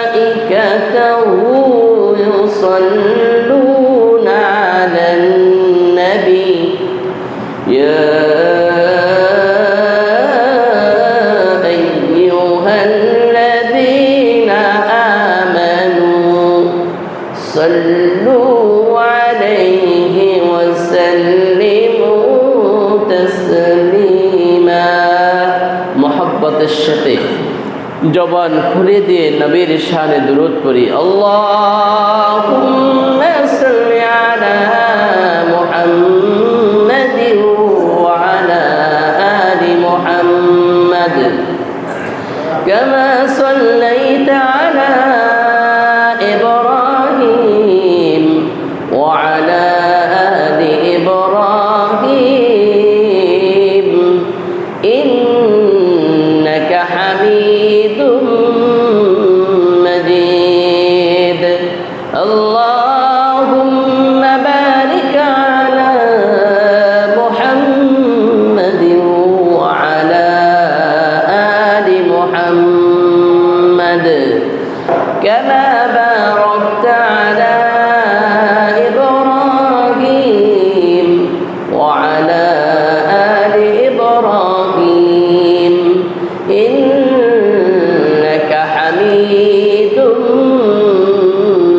ملائكته يصلون على النبي يا أيها الذين آمنوا صلوا عليه وسلموا تسليما محبة الشفيع জবান খুলে দিয়ে নবীর শানে দুরূদ পড়ি আল্লাহুম্মা সাল্লি আলা মুহাম্মাদিন ওয়া আলা আলি মুহাম্মাদ কামা সাল্লাইতা আলা ইব্রাহিম ওয়া আলা আলি ইব্রাহিম ইন্নাকা হামিদুম مجيد اللهم بارك على محمد وعلى آل محمد كما باركت على إبراهيم وعلى آل إبراهيم إنك حميد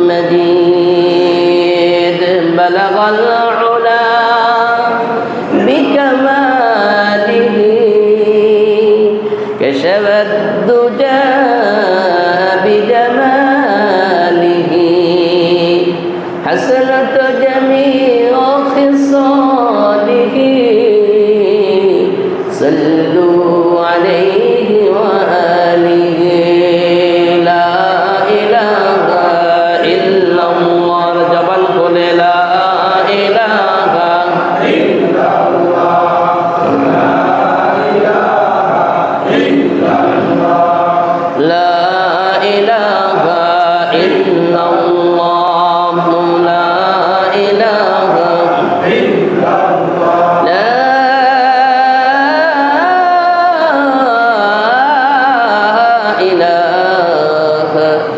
مجيد بلغ العلا بكماله كشف الدجى بجماله حسنت جميع خصاله صلوا عليه وآله لا إله إلا الله جبل قل لا إله إلا الله لا إله إلا الله لا إله إلا الله لا إله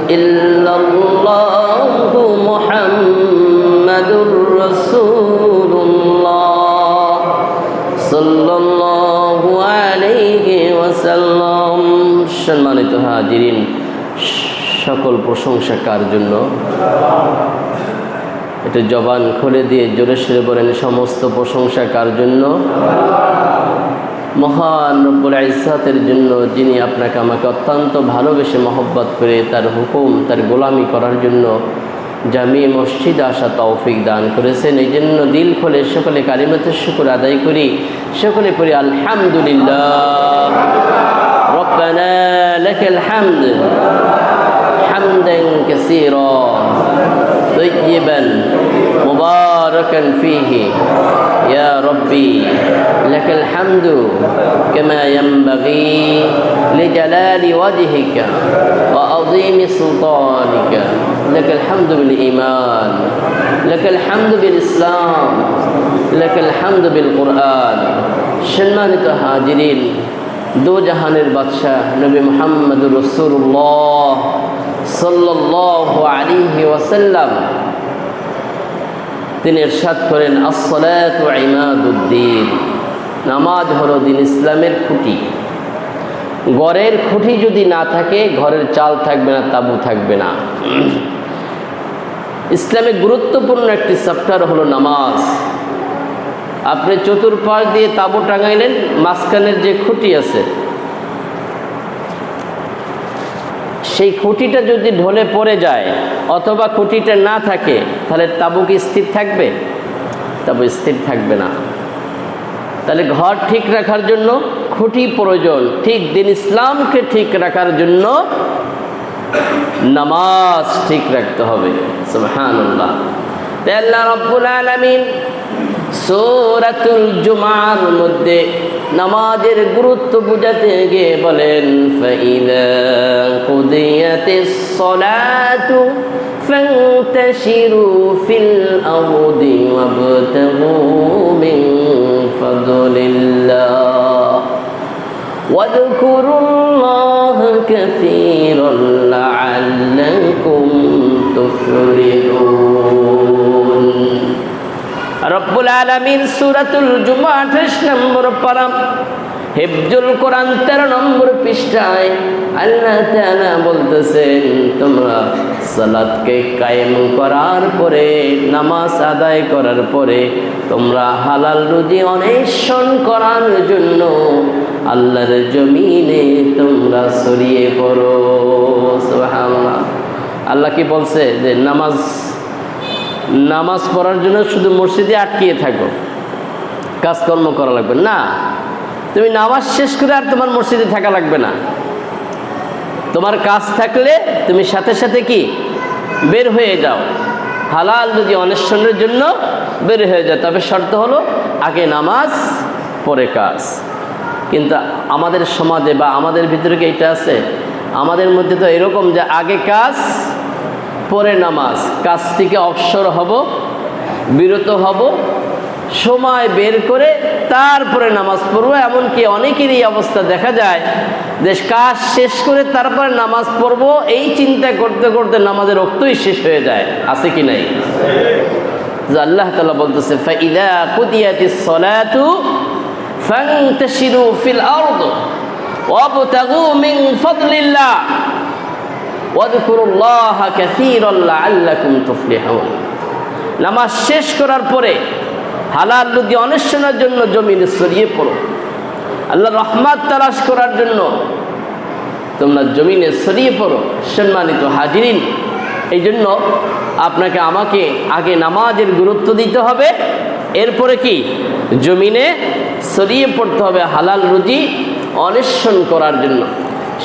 إلا الله محمد رسول الله صلى الله عليه وسلم সম্মানিত হাজিরিন সকল প্রশংসা কার জন্য এটা জবান খুলে দিয়ে জোরে সরে বলেন সমস্ত প্রশংসা কার জন্য মহান রব্বুল ইজ্জতের জন্য যিনি আপনাকে আমাকে অত্যন্ত ভালোবেসে মহব্বত করে তার হুকুম তার গোলামি করার জন্য জামি মসজিদ আসা তৌফিক দান করেছেন এই জন্য দিল খুলে সকলে কালিমাতুশ শুকর আদায় করি সকলে পড়ি আলহামদুলিল্লাহ রব্বানা লাকাল হামদ হামদান কাসীরা طيبا مباركا فيه يا ربي لك الحمد كما ينبغي لجلال وجهك وعظيم سلطانك لك الحمد بالإيمان لك الحمد بالإسلام لك الحمد بالقرآن সম্মানিত হাজিরিন দো জাহানের বাদশাহ নবী মুহাম্মদুর রাসূলুল্লাহ সাল্লাল্লাহু আলাইহি ওয়াসাল্লাম তিনি ইরশাদ করেন আসসালাতু ইমাদুদ্দিন নামাজ হলো দিন ইসলামের খুঁটি ঘরের খুঁটি যদি না থাকে ঘরের চাল থাকবে না তাবু থাকবে না ইসলামে গুরুত্বপূর্ণ একটি চ্যাপ্টার হলো নামাজ আপনি চতুর্পাশ দিয়ে তাবু টাঙাইলেন মাঝখানের যে খুঁটি আছে সেই খুঁটিটা যদি ঢলে পড়ে যায় অথবা খুঁটিটা না থাকে তাহলে তাবু কি স্থির থাকবে তাবু স্থির থাকবে না তাহলে ঘর ঠিক রাখার জন্য খুঁটি প্রয়োজন ঠিক দিন ইসলামকে ঠিক রাখার জন্য নামাজ ঠিক রাখতে হবে সুবহানাল্লাহ তাই আল্লাহ রাব্বুল আলামিন সূরাতুল জুমার মধ্যে নামাজের গুরুত্ব বুঝাতে গিয়ে বলেন ফাইদা কুদিয়াতিস সালাতু ফান্তাশিরু ফিল আরদি ওয়াবতাগু মিন ফাদলিল্লাহ ওয়াযকুরুল্লাহা কাসীরান লাআল্লাকুম তুফলিহুন। রব্বুল আলামিন সূরাতুল জুমআ 28 নম্বর পারা হিফজুল কোরআন 13 নম্বর পৃষ্ঠায় আল্লাহ তাআলা বলতেছেন, তোমরা সালাতকে কায়েম করার পরে, নামাজ আদায় করার পরে তোমরা হালাল রুজি অন্বেষণ করার জন্য আল্লাহর জমিনে তোমরা ছড়িয়ে পড়ো। সুবহানাল্লাহ। আল্লাহ কি বলছে যে নামাজ পড়ার জন্য শুধু মসজিদে আটকিয়ে থাকো, কাজকর্ম করা লাগবে না। তুমি নামাজ শেষ করে আর তোমার মসজিদে থাকা লাগবে না। তোমার কাজ থাকলে তুমি সাথে সাথে কি বের হয়ে যাও, হালাল যদি অন্বেষণের জন্য বের হয়ে যাও। তবে শর্ত হলো আগে নামাজ পরে কাজ। কিন্তু আমাদের সমাজে বা আমাদের ভিতরে কি এটা আছে? আমাদের মধ্যে তো এরকম যে আগে কাজ পরে নামাজ, কাজ থেকে অবসর হব, বিরত হব, সময় বের করে তারপরে নামাজ পড়বো। এমনকি অনেকেরই অবস্থা দেখা যায় যে কাজ শেষ করে তারপরে নামাজ পড়বো, এই চিন্তা করতে করতে নামাজের রক্তই শেষ হয়ে যায়। আছে কি নাই? আল্লাহ তাআলা বলতেছে, ফাইদা কুদিয়াতিস সালাতু ফান্তাশিরু ফিল আরদ ওয়াবতাগু মিন ফাদলিল্লাহ ওয়াযকুরুল্লাহা কাসীরান লাআল্লাকুম তুফলিহুন। নামাজ শেষ করার পরে হালাল রুজি অন্বেষণের জন্য জমিনে ছড়িয়ে পড়ো, আল্লাহর রহমত তালাশ করার জন্য তোমরা জমিনে ছড়িয়ে পড়ো। সম্মানিত হাজিরিন, এই জন্য আপনাকে আমাকে আগে নামাজের গুরুত্ব দিতে হবে, এরপরে কি জমিনে ছড়িয়ে পড়তে হবে হালাল রুজি অন্বেষণ করার জন্য।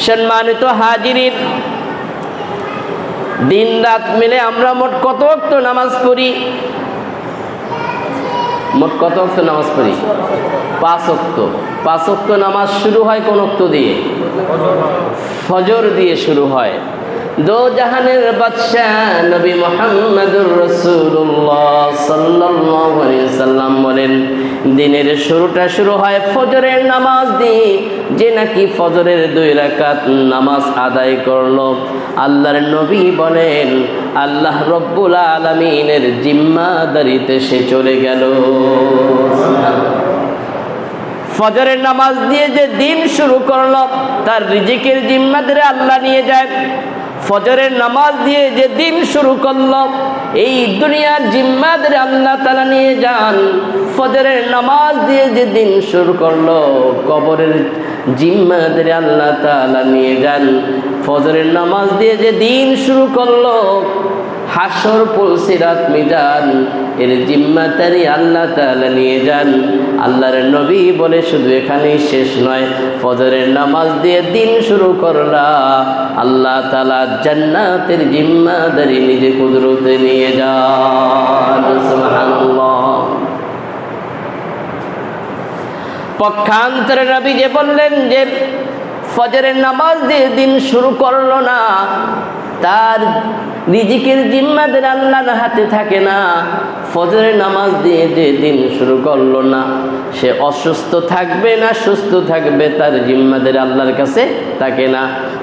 সম্মানিত হাজিরিন, দিন রাত মিলে আমরা মোট কত ওয়াক্ত নামাজ পড়ি? মোট কত ওয়াক্ত নামাজ পড়ি? 5 ওয়াক্ত। 5 ওয়াক্ত নামাজ শুরু হয় কোন ওয়াক্ত দিয়ে? ফজর দিয়ে শুরু হয়। দো জাহানের বাদশা নবী মুহাম্মদুর রাসূলুল্লাহ সাল্লাল্লাহু আলাইহি সাল্লাম বলেন, দিনের শুরুটা শুরু হয় ফজরের নামাজ দিয়ে। যে নাকি ফজরের 2 রাকাত নামাজ আদায় করলো, আল্লাহর নবী বলেন আল্লাহ রব্বুল আলামিনের জিম্মাদারিতে সে চলে গেল। ফজরের নামাজ দিয়ে যে দিন শুরু করলো, তার রিজিকের জিম্মাদারি আল্লাহ নিয়ে যায়। ফজরের নামাজ দিয়ে যে দিন শুরু করলো, এই দুনিয়ার জিম্মাদারি আল্লাহ তাআলা নিয়ে যান। ফজরের নামাজ দিয়ে যে দিন শুরু করলো, কবরের জিম্মাদারি আল্লাহ তাআলা নিয়ে যান। ফজরের নামাজ দিয়ে যে দিন শুরু করলো, হাসর পুলসিরাত মিজান এর জিম্মাদারি আল্লাহ তাআলা নিয়ে যান। আল্লাহর নবী বলে শুধু এখানেই শেষ নয়, ফজরের নামাজ দিয়ে দিন শুরু করলা, আল্লাহ তাআলা জান্নাতের জিম্মাদারি নিজে কুদরতে নিয়ে যান। সুবহানাল্লাহ। পক্ষান্তরে নবী যে বললেন যে ফজরের নামাজ দিয়ে দিন শুরু করলো না, তার রিজিকের জিম্মাদারি আল্লাহর হাতে থাকে না। ফজরের নামাজ দিয়ে যে দিন শুরু করলো না, সে অসুস্থ থাকবে না সুস্থ থাকবে, তার জিম্মাদারি আল্লাহর কাছে থাকে না।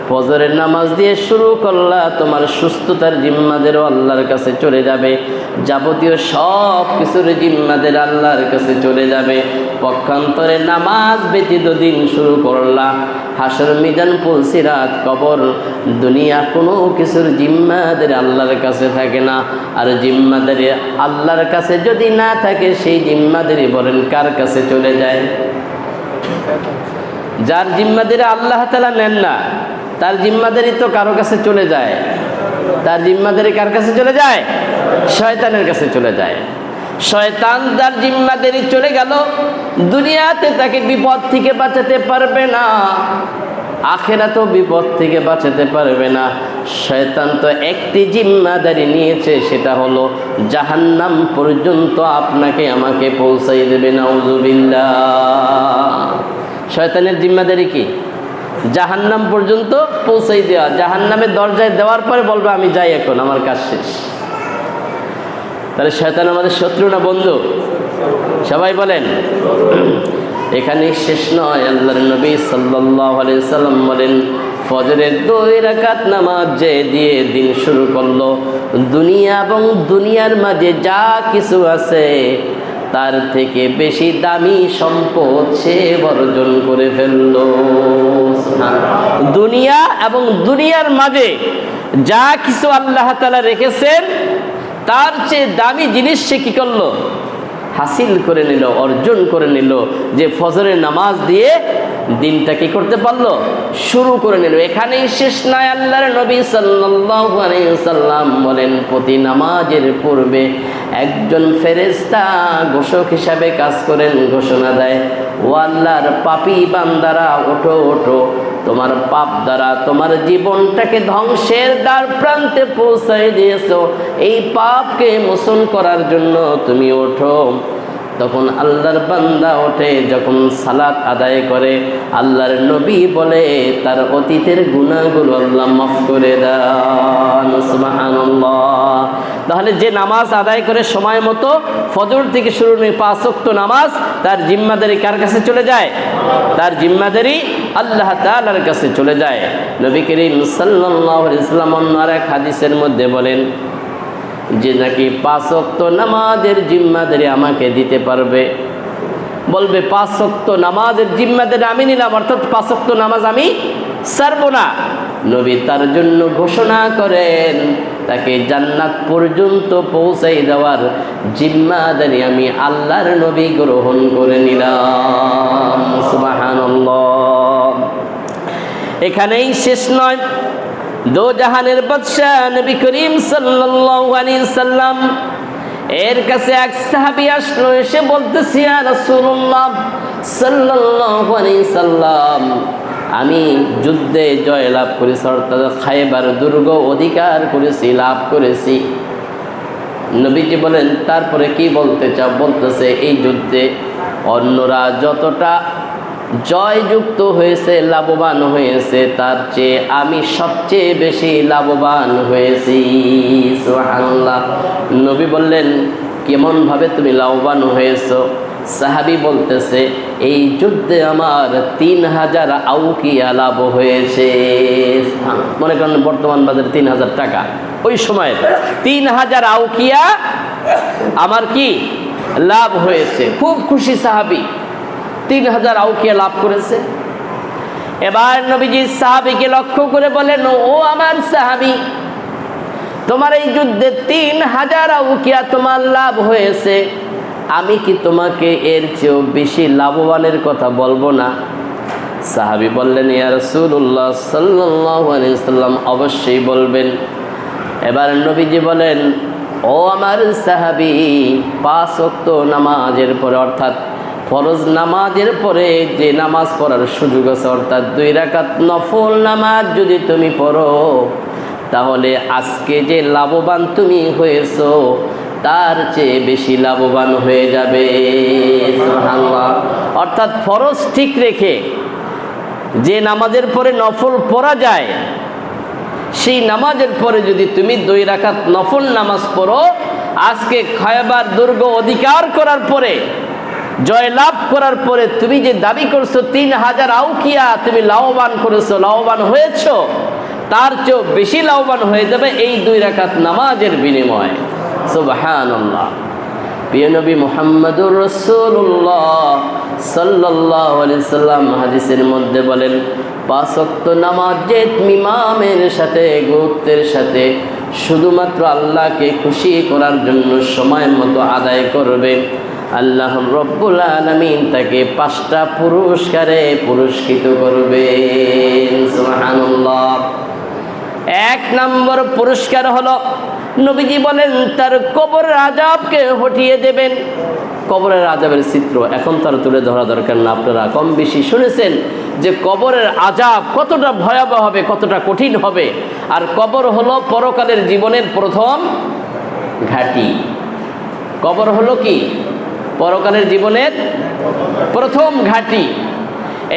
ফজরের নামাজ দিয়ে শুরু করলা, তোমার সুস্থতার জিম্মাদারিও আল্লাহর কাছে চলে যাবে, যাবতীয় সব কিছুর জিম্মাদারি আল্লাহর কাছে চলে যাবে। পক্ষান্তরে নামাজ ব্যতীত দিন শুরু করলা, হাসর মিজান পুলসিরাত কবর দুনিয়া কোনো কিছুর জিম্মাদারি আল্লাহর কাছে থাকে না। আর জিম্মাদারি আল্লাহর কাছে যদি না থাকে, সেই জিম্মাদারি বলেন কার কাছে চলে যায়? যার জিম্মাদারি আল্লাহ তাআলা নেন না, তার জিম্মাদারি তো কারো কাছে চলে যায়। তার জিম্মাদারি কার কাছে চলে যায়? শয়তানের কাছে চলে যায়। শয়তান যার জিম্মাদারি চলে গেল, দুনিয়াতে তাকে বিপদ থেকে বাঁচাতে পারবে না, আখিরাতেও বিপদ থেকে বাঁচাতে পারবে না। শয়তান তো একটি জিম্মাদারি নিয়েছে, সেটা হলো জাহান্নাম পর্যন্ত আপনাকে আমাকে পৌঁছাই দেবে। নাউযুবিল্লাহ। শয়তানের জিম্মাদারি কি? জাহান্নাম পর্যন্ত পৌঁছাই দেওয়া। জাহান্নামের দরজায় দেওয়ার পরে বলবে আমি যাই, এখন আমার কাজ শেষ। তাহলে শয়তান আমাদের শত্রু না বন্ধু? সবাই বলেন। এখানে শেষ নয়। আল্লাহর নবী সাল্লাল্লাহু আলাইহি সাল্লাম বলেন, ফজরের 2 রাকাত নামাজ যে দিয়ে দিন শুরু করলো, দুনিয়া এবং দুনিয়ার মাঝে যা কিছু আছে তার থেকে বেশি দামি সম্পদ সে বর্জন করে ফেলল। দুনিয়া এবং দুনিয়ার মাঝে যা কিছু আল্লাহ তাআলা রেখেছেন তার চেয়ে দামি জিনিস সে কি করলো? হাসিল করে নিল, অর্জন করে নিল। যে ফজরের নামাজ দিয়ে দিনটা কি করতে পারলো? শুরু করে নিল। এখানেই শেষ নয়। আল্লাহর নবী সাল্লাল্লাহু আলাইহি ওয়াসাল্লাম বলেন, প্রতি নামাজের পূর্বে একজন ফেরেশতা ঘোষক হিসাবে কাজ করেন, ঘোষণা দেয়, ও আল্লাহর পাপী বান্দারা, ওঠো ওঠো, তোমার পাপ দ্বারা তোমার জীবনটাকে ধ্বংসের দ্বার প্রান্তে পৌঁছায় দিয়েছো, এই পাপকে মোচন করার জন্য তুমি ওঠো। তখন আল্লাহর বান্দা ওঠে, যখন সালাত আদায় করে, আল্লাহর নবী বলে তার অতীতের গুনাহগুলো আল্লাহ মাফ করে দেন। সুবহানাল্লাহ। তাহলে যে নামাজ আদায় করে সময় মতো, ফজর থেকে শুরু নিয়ে 5 ওয়াক্ত নামাজ, তার জিম্মাদারি কার কাছে চলে যায়? তার জিম্মাদারি আল্লাহ তাআলার কাছে চলে যায়। নবী করিম সাল্লাল্লাহু আলাইহি ওয়াসাল্লাম অন্য আরেক হাদিসের মধ্যে বলেন যে নাকি 5 ওয়াক্ত নামাজের জিম্মাদারি আমাকে দিতে পারবে, বলবে 5 ওয়াক্ত নামাজের জিম্মাদারি আমি নিলাম, অর্থাৎ 5 ওয়াক্ত নামাজ আমি ছাড়বো না। নবী তার জন্য ঘোষণা করেন, তাকে জান্নাত পর্যন্ত পৌঁছাই দেওয়ার জিম্মাদারি আমি আল্লাহর নবী গ্রহণ করে নিলাম। সুবহানাল্লাহ। এখানেই শেষ নয়। দো জাহানের বাদশা নবী করিম সাল্লাল্লাহু আলাইহি সাল্লাম এর কাছে এক সাহাবী আসলো, এসে বলতেছে, ইয়া রাসূলুল্লাহ সাল্লাল্লাহু আলাইহি সাল্লাম, আমি যুদ্ধে জয়লাভ করেছি, অর্থাৎ খায়বার দুর্গ অধিকার করেছি, লাভ করেছি। নবীজি বলেন, তারপরে কি বলতে চাও? বলতেছে, এই যুদ্ধে অন্যরা যতটা জয়যুক্ত হয়েছে, লাভবান হয়েছে, তার চেয়ে আমি সবচেয়ে বেশি লাভবান হয়েছি। সুবহানাল্লাহ। নবী বললেন, কেমনভাবে তুমি লাভবান হয়েছো? সাহাবী বলতেছে, এই যুদ্ধে আমার 3000 আউকিয়া লাভ হয়েছে। মনে করেন বর্তমান বাজারে 3000 টাকা, ওই সময় 3000 আউকিয়া আমার কি লাভ হয়েছে। খুব খুশি সাহাবী, 3000 আউকিয়া লাভ করেছে। এবার নবীজি সাহাবীকে লক্ষ্য করে বলেন, ও আমার সাহাবী, তোমার এই যুদ্ধে 3000 আউকিয়া তোমার লাভ হয়েছে, আমি কি তোমাকে এর চেয়েও বেশি লাভবানের কথা বলবো না? সাহাবী বললেন, ইয়া রাসূলুল্লাহ সাল্লাল্লাহু আলাইহি সাল্লাম, অবশ্যই বলবেন। এবার নবীজি বলেন, ও আমার সাহাবী, 5 ওয়াক্ত নামাজের পরে, অর্থাৎ ফরজ নামাজের পরে যে নামাজ পড়ার সুযোগ আছে, অর্থাৎ 2 রাকাত নফল নামাজ যদি তুমি পড়ো, তাহলে আজকে যে লাভবান তুমি হয়েছো তার চেয়ে বেশি লাভবান হয়ে যাবে। সুবহানাল্লাহ। অর্থাৎ ফরজ ঠিক রেখে যে নামাজের পরে নফল পড়া যায়, সেই নামাজের পরে যদি তুমি 2 রাকাত নফল নামাজ পড়ো, আজকে খায়বার দুর্গ অধিকার করার পরে, জয়লাভ করার পরে তুমি যে দাবি করছো 3000 আউকিয়া তুমি লাভবান করেছো, লাভবান হয়েছো, তার চেয়েও বেশি লাভবান হয়ে যাবে এই 2 রাকাত নামাজের বিনিময়ে। সুবহানাল্লাহ। প্রিয় নবী মুহাম্মদুর রাসূলুল্লাহ সাল্লাল্লাহু আলাইহি সাল্লাম হাদিসের মধ্যে বলেন, 5 ওয়াক্ত নামাজ যে ইমামের সাথে, গুরুত্বের সাথে শুধুমাত্র আল্লাহকে খুশি করার জন্য সময় মতো আদায় করবে, আল্লাহ রব্বুল আলামিন তাকে 5টা পুরস্কারে পুরস্কৃত করবেন। সুবহানাল্লাহ। 1 নম্বর পুরস্কার হলো, নবীজি বলেন, তার কবরের আযাবকে হটিয়ে দেবেন। কবরের আযাবের চিত্র এখন তার তুলে ধরা দরকার না, আপনারা কম বেশি শুনেছেন যে কবরের আযাব কতটা ভয়াবহ হবে, কতটা কঠিন হবে। আর কবর হলো পরকালের জীবনের প্রথম ঘাঁটি। কবর হলো কি? পরকালের জীবনের প্রথম ঘাঁটি।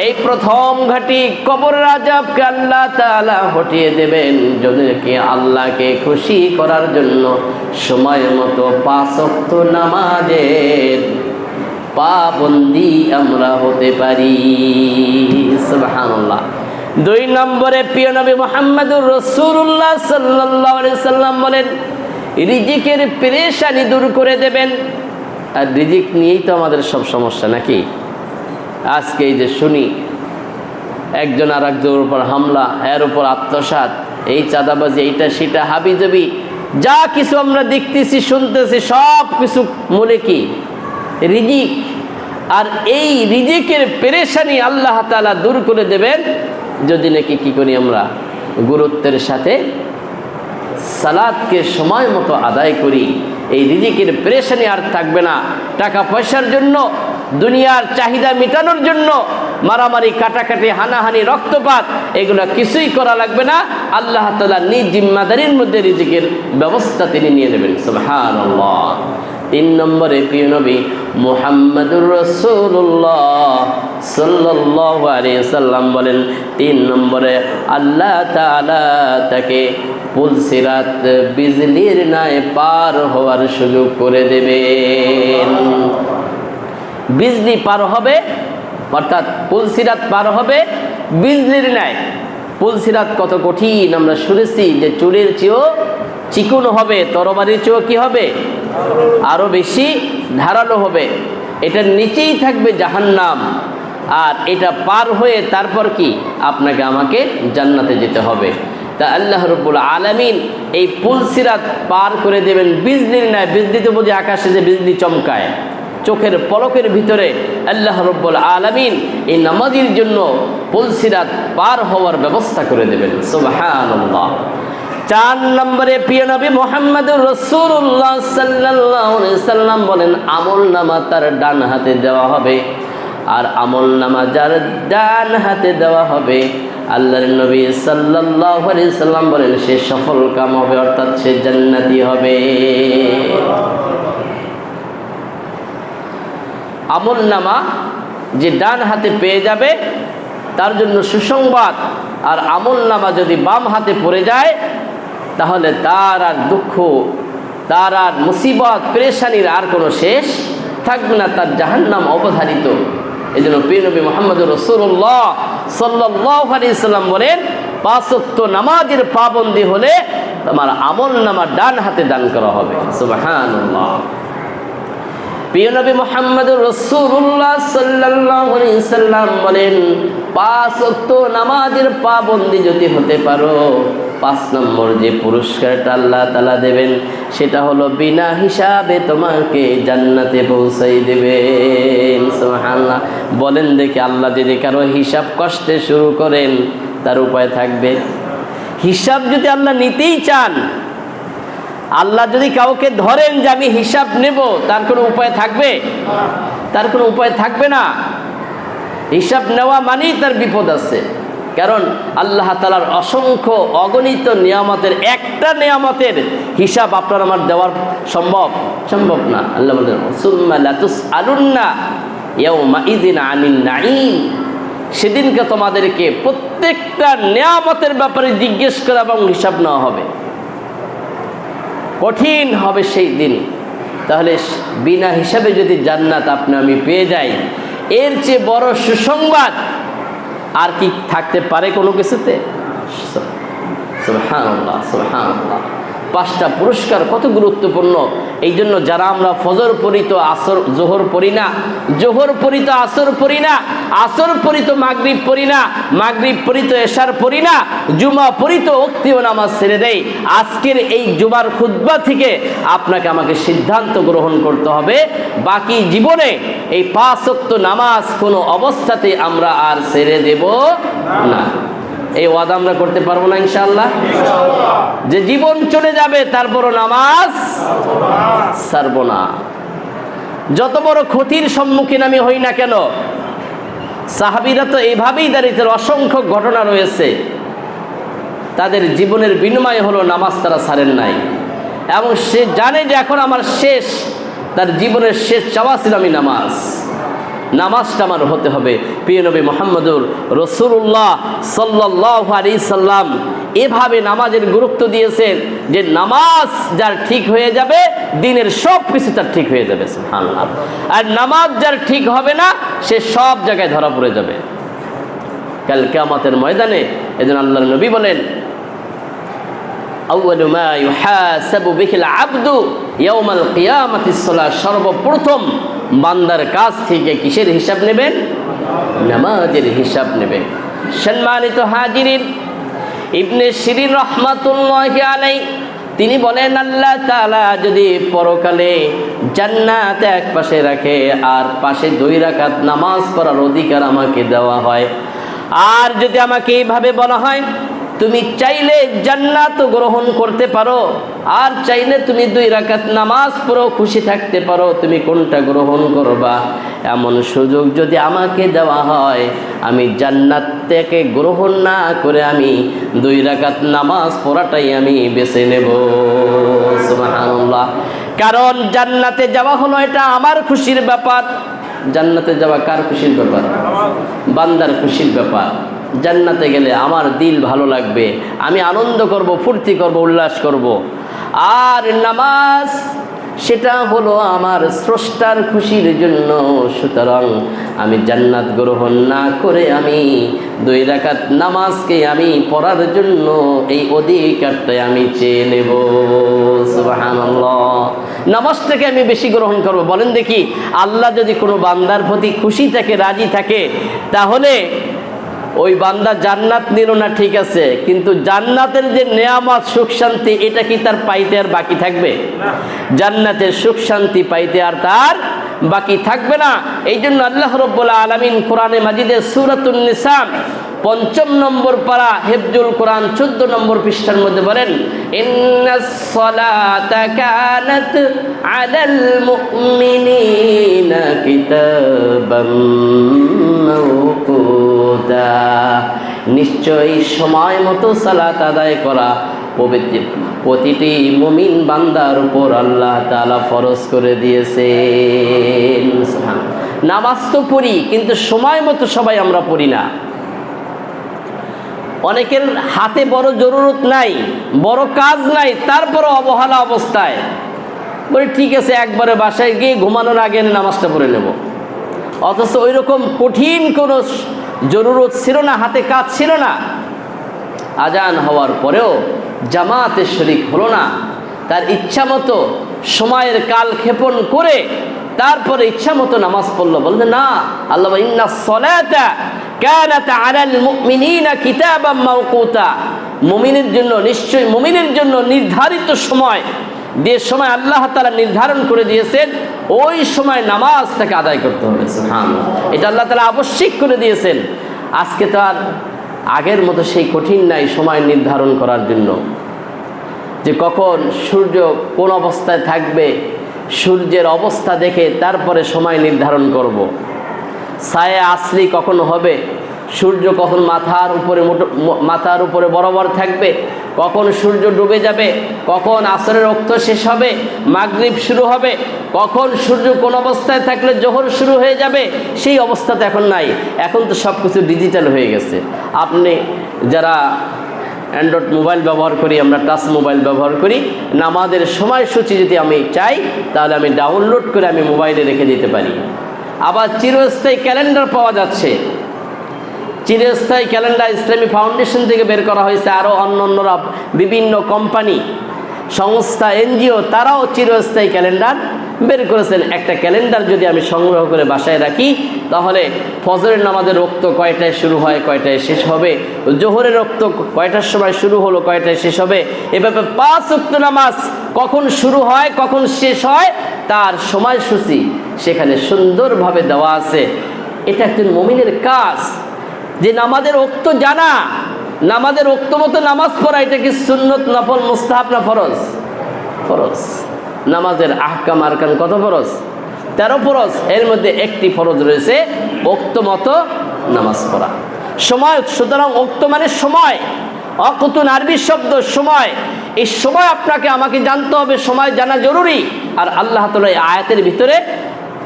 এই প্রথম ঘাঁটি কবরের আযাবকে আল্লাহ তাআলা হটিয়ে দেবেন যদি কি আল্লাহকে খুশি করার জন্য সময় মতো 5 ওয়াক্ত নামাজের পাবন্দি আমরা হতে পারি। সুবহানাল্লাহ। 2 নম্বরে প্রিয় নবী মুহাম্মদুর রাসূলুল্লাহ সাল্লাল্লাহু আলাইহি সাল্লাম বলেন, রিজিকের পেরেশানি দূর করে দেবেন। আর রিজিক নিয়েই তো আমাদের সব সমস্যা নাকি? আজকে এই যে শুনি একজন আর একজনের উপর হামলা, এর উপর আত্মসাৎ, এই চাঁদাবাজি, এইটা সেটা, হাবিজাবি, যা কিছু আমরা দেখতেছি শুনতেছি, সব কিছু মূলে কি? রিজিক। আর এই রিজিকের পেরেশানি আল্লাহ তাআলা দূর করে দেবেন যদি নাকি কি করি আমরা গুরুত্বের সাথে সালাতকে সময় মতো আদায় করি। এই রিজিকের পেরেশানি আর থাকবে না। টাকা পয়সার জন্য, দুনিয়ার চাহিদা মেটানোর জন্য মারামারি, কাটাকাটি, হানাহানি, রক্তপাত, এগুলো কিছুই করা লাগবে না। আল্লাহ তাআলা নিজ জিম্মাদারির মধ্যে রিজিকের ব্যবস্থা তিনি নিয়ে নেবেন। সুবহানাল্লাহ। 3 নম্বরে প্রিয় নবী মুহাম্মদুর রাসূলুল্লাহ সাল্লাল্লাহু আলাইহি সাল্লাম বলেন, 3 নম্বরে আল্লাহ তাআলা তাকে পুলসিরাত বিজলির ন্যায় পার হওয়ার সুযোগ করে দেবেন। বিজলি পার হবে, অর্থাৎ পুলসিরাত পার হবে বিজলির ন্যায়। পুলসিরাত কত কঠিন আমরা শুনেছি, যে চুলের চেয়েও চিকন হবে, তরবারির চেয়েও কি হবে? আরো বেশি ধারালো হবে। এটার নিচেই থাকবে জাহান্নাম। আর এটা পার হয়ে তারপর কি? আপনাকে আমাকে জান্নাতে যেতে হবে। তা আল্লাহ রাব্বুল আলামিন এই পুলসিরাত পার করে দেবেন বিজলির ন্যায়। বিজলি তো বুঝি আকাশে যে বিজলি চমকায়, চোখের পলকের ভিতরে আল্লাহ রাব্বুল আলামিন এই নামাজের জন্য পুলসিরাত পার হওয়ার ব্যবস্থা করে দেবেন। সুবহানাল্লাহ। 4 নম্বরে প্রিয় নবী মুহাম্মদুর রাসূলুল্লাহ সাল্লাল্লাহু আলাইহি সাল্লাম বলেন, আমলনামা তার ডান হাতে দেওয়া হবে। আর আমলনামা যার ডান হাতে দেওয়া হবে, আল্লাহর নবী সাল্লাল্লাহু আলাইহি সাল্লাম বলেন, সে সফল কাম হবে, অর্থাৎ সে জান্নাতি হবে। আমলনামা যে ডান হাতে পেয়ে যাবে তার জন্য সুসংবাদ। আর আমলনামা যদি বাম হাতে পড়ে যায় তাহলে তার আর দুঃখ, তার আর মুসিবত, পেরেশানির আর কোনো শেষ থাকবে না, তার জাহান্নাম অবধারিত। এই জন্য প্রিয় নবী মুহাম্মদুর রাসূলুল্লাহ সাল্লাল্লাহু আলাইহি সাল্লাম বলেন, 5 ওয়াক্ত নামাজের পাবন্দি হলে তোমার আমলনামা ডান হাতে দান করা হবে। সুবহানাল্লাহ। প্রিয় নবী মুহাম্মদুর রাসূলুল্লাহ সাল্লাল্লাহু আলাইহি সাল্লাম বলেন, 5 ওয়াক্ত নামাজের পাবন্দি যদি হতে পারো, 5 নম্বর যে পুরস্কারটা আল্লাহ তাআলা দেবেন সেটা হলো বিনা হিসাবে তোমাকে জান্নাতে পৌঁছাই দেবেন। সুবহানাল্লাহ। বলেন দেখি, আল্লাহ যদি কারো হিসাব কষতে শুরু করেন তার উপায় থাকবে? হিসাব যদি আল্লাহ নিতেই চান, আল্লাহ যদি কাউকে ধরেন যে আমি হিসাব নেব, তার কোনো উপায় থাকবে? তার কোনো উপায় থাকবে না। হিসাব নেওয়া মানেই তার বিপদ আছে। কারণ আল্লাহ তাআলার অসংখ্য অগণিত নিয়ামতের একটা নিয়ামতের হিসাব আপনার আমার দেওয়ার সম্ভব না। আল্লাহ বলেন, সুম্মা লাতুসআলুন্না ইয়াওমাইযিন আনিন নাঈম। সেদিনকে তোমাদেরকে প্রত্যেকটা নিয়ামতের ব্যাপারে জিজ্ঞেস করা এবং হিসাব নেওয়া হবে। কঠিন হবে সেই দিন। তাহলে বিনা হিসাবে যদি জান্নাত আপনি আমি পেয়ে যাই, এর চেয়ে বড় সুসংবাদ আর কি থাকতে পারে কোনো কিছুতে? সুবহানাল্লাহ, সুবহানাল্লাহ। 5টা পুরস্কার কত গুরুত্বপূর্ণ। এই জন্য যারা আমরা ফজর পড়ি তো আসর, জোহর পড়ি না, জোহর পড়ি তো আসর পড়ি না, আসর পড়ি তো মাগরিব পড়ি না, মাগরিব পড়ি তো এশার পড়ি না, জুমা পড়ি তো ওক্তীয় নামাজ ছেড়ে দেই। আজকের এই জুমার খুতবা থেকে আপনাকে আমাকে সিদ্ধান্ত গ্রহণ করতে হবে, বাকি জীবনে এই 5 ওয়াক্ত নামাজ কোনো অবস্থাতে আমরা আর ছেড়ে দেব না। এই ওয়াদা আমরা করতে পারবো না ইনশাআল্লাহ? যে জীবন চলে যাবে তারপরও নামাজ ছাড়বো না। যত বড় ক্ষতির সম্মুখীন আমি হই না কেন, সাহাবীরা তো এইভাবেই দাঁড়িয়েছিল। অসংখ্য ঘটনা রয়েছে, তাদের জীবনের বিনিময় হলো নামাজ তারা ছাড়েন নাই। এবং সে জানে যে এখন আমার শেষ, তার জীবনের শেষ চাওয়া ছিল আমি নামাজ। নামাজটা আমার হতে হবে। প্রিয় নবী মুহাম্মদুর রাসূলুল্লাহ সাল্লাল্লাহু আলাইহি সাল্লাম এভাবে নামাজের গুরুত্ব দিয়েছেন যে নামাজ যার ঠিক হয়ে যাবে দিনের সব কিছু তার ঠিক হয়ে যাবে, সুবহানাল্লাহ। আর নামাজ যার ঠিক হবে না সে সব জায়গায় ধরা পড়ে যাবে কাল কিয়ামতের ময়দানে। এজন্য আল্লাহর নবী বলেন, আউয়ালু মা ইউহাসাবু বিহিল আবদু ইয়াউমাল কিয়ামাতিস সালাহ, সর্বপ্রথম বান্দার কাছ থেকে কিসের হিসাব নেবেন? নামাজের হিসাব নেবেন। সম্মানিত হাজিরিন, ইবনে সিরিন রাহমাতুল্লাহি আলাইহি তিনি বলেন, আল্লাহ তাআলা যদি পরকালে জান্নাত এক পাশে রাখে আর পাশে 2 রাকাত নামাজ পড়ার অধিকার আমাকে দেওয়া হয়, আর যদি আমাকে এইভাবে বলা হয় তুমি চাইলে জান্নাত গ্রহণ করতে পারো আর চাইলে তুমি 2 রাকাত নামাজ পড়ো খুশি থাকতে পারো, তুমি কোনটা গ্রহণ করবা? এমন সুযোগ যদি আমাকে দেওয়া হয় আমি জান্নাত থেকে গ্রহণ না করে আমি 2 রাকাত নামাজ পড়াটাই আমি বেছে নেব, সুবহানাল্লাহ। কারণ জান্নাতে যাওয়া হলো এটা আমার খুশির ব্যাপার। জান্নাতে যাওয়া কার খুশির ব্যাপার? বান্দার খুশির ব্যাপার। জান্নাতে গেলে আমার দিল ভালো লাগবে, আমি আনন্দ করব, ফুর্তি করব, উল্লাস করব। আর নামাজ সেটা হলো আমার স্রষ্টার খুশির জন্য। সুতরাং আমি জান্নাত গ্রহণ না করে আমি 2 রাকাত নামাজকে আমি পড়ার জন্য এই অধিকারটাই আমি চেয়ে নেব, সুবহানাল্লাহ। নামাজটাকে আমি বেশি গ্রহণ করব। বলেন দেখি, আল্লাহ যদি কোনো বান্দার প্রতি খুশি থাকে, রাজি থাকে, তাহলে ওই বান্দা জান্নাত নিল না ঠিক আছে, কিন্তু জান্নাতের যে নেয়ামত সুখ শান্তি এটা কি তার পাইতে আর বাকি থাকবে? জান্নাতের সুখ শান্তি পাইতে আর তার বাকি থাকবে না। এই জন্য আল্লাহ রাব্বুল আলামিন কোরআনে মাজিদের সূরাতুন নিসা 5 নম্বর পারা হিফজুল কোরআন 14 নম্বর পৃষ্ঠার মধ্যে বলেন, ইন্নাস সালাতা কানাত আলাল মুমিনিনা কিতাবাম মাওকুতা, নিশ্চয়ই সময় মতো সালাত আদায় করা প্রতিটি মুমিন বান্দার উপর আল্লাহ তাআলা ফরজ করে দিয়েছেন। নামাজ তো পড়ি কিন্তু সময় মতো সবাই আমরা পড়ি না। অনেকের হাতে বড় জরুরত নাই, বড় কাজ নাই, তারপরও অবহেলা অবস্থায় বলে ঠিক আছে একবারে বাসায় গিয়ে ঘুমানোর আগে নামাজটা পড়ে নেব। অথচ ওই রকম কঠিন কোনো জরুরত ছিল না, হাতে কাজ ছিল না। আজান হওয়ার পরেও জামাতে শরীক হলো না, তার ইচ্ছা মতো সময়ের কাল ক্ষেপণ করে তারপরে ইচ্ছা মতো নামাজ পড়লো। বলতে না, আল্লাহ ইন্নাস সালাতা কানাত আলাল মুমিনিনা কিতাবাম মাওকুতা, মুমিনের জন্য নিশ্চয়ই মুমিনের জন্য নির্ধারিত সময়, যে সময় আল্লাহ তাআলা নির্ধারণ করে দিয়েছেন ওই সময় নামাজটাকে আদায় করতে হবে, সুবহানাল্লাহ। এটা আল্লাহ তাআলা আবশ্যক করে দিয়েছেন। আজকে তো আর আগের মতো সেই কঠিন নাই সময় নির্ধারণ করার জন্য, যে কখন সূর্য কোন অবস্থায় থাকবে, সূর্যের অবস্থা দেখে তারপরে সময় নির্ধারণ করব। ছায়া আসলি কখন হবে, সূর্য কখন মাথার উপরে বরাবর থাকবে, কখন সূর্য ডুবে যাবে, কখন আসরের ওক্ত শেষ হবে, মাগরিব শুরু হবে, কখন সূর্য কোন অবস্থায় থাকলে জোহর শুরু হয়ে যাবে, সেই অবস্থাতে এখন নাই। এখন তো সব কিছু ডিজিটাল হয়ে গেছে। আপনি যারা অ্যান্ড্রয়েড মোবাইল ব্যবহার করি, আমরা টাচ মোবাইল ব্যবহার করি, নামাজের সময়সূচি যদি আমি চাই তাহলে আমি ডাউনলোড করে আমি মোবাইলে রেখে দিতে পারি। আবার চিরস্থায়ী ক্যালেন্ডার পাওয়া যাচ্ছে। চিরস্থায়ী ক্যালেন্ডার ইসলামী ফাউন্ডেশন থেকে বের করা হয়েছে, আরও অন্যান্যরা বিভিন্ন কোম্পানি, সংস্থা, এনজিও তারাও চিরস্থায়ী ক্যালেন্ডার বের করেছেন। একটা ক্যালেন্ডার যদি আমি সংগ্রহ করে বাসায় রাখি তাহলে ফজরের নামাজের ওক্ত কয়টায় শুরু হয়, কয়টায় শেষ হবে, জোহরের ওক্ত কয়টার সময় শুরু হলো, কয়টায় শেষ হবে, এভাবে 5 ওয়াক্ত নামাজ কখন শুরু হয় কখন শেষ হয় তার সময়সূচি সেখানে সুন্দরভাবে দেওয়া আছে। এটা একজন মুমিনের কাজ, যে নামাজের ওক্ত জানা, নামাজের ওক্ত মতো নামাজ পড়া। এটা কি সুন্নত, নফল, মুস্তাহাব না ফরজ? ফরজ। নামাজের আহকাম আরকান কত ফরজ? 13 ফরজ। এর মধ্যে একটি ফরজ রয়েছে ওক্ত মতো নামাজ পড়া, সময়। সুতরাং ওক্ত মানে সময়, অকুতুন আরবি শব্দ সময়। এই সময় আপনাকে আমাকে জানতে হবে, সময় জানা জরুরি। আর আল্লাহ তাআলা এই আয়াতের ভিতরে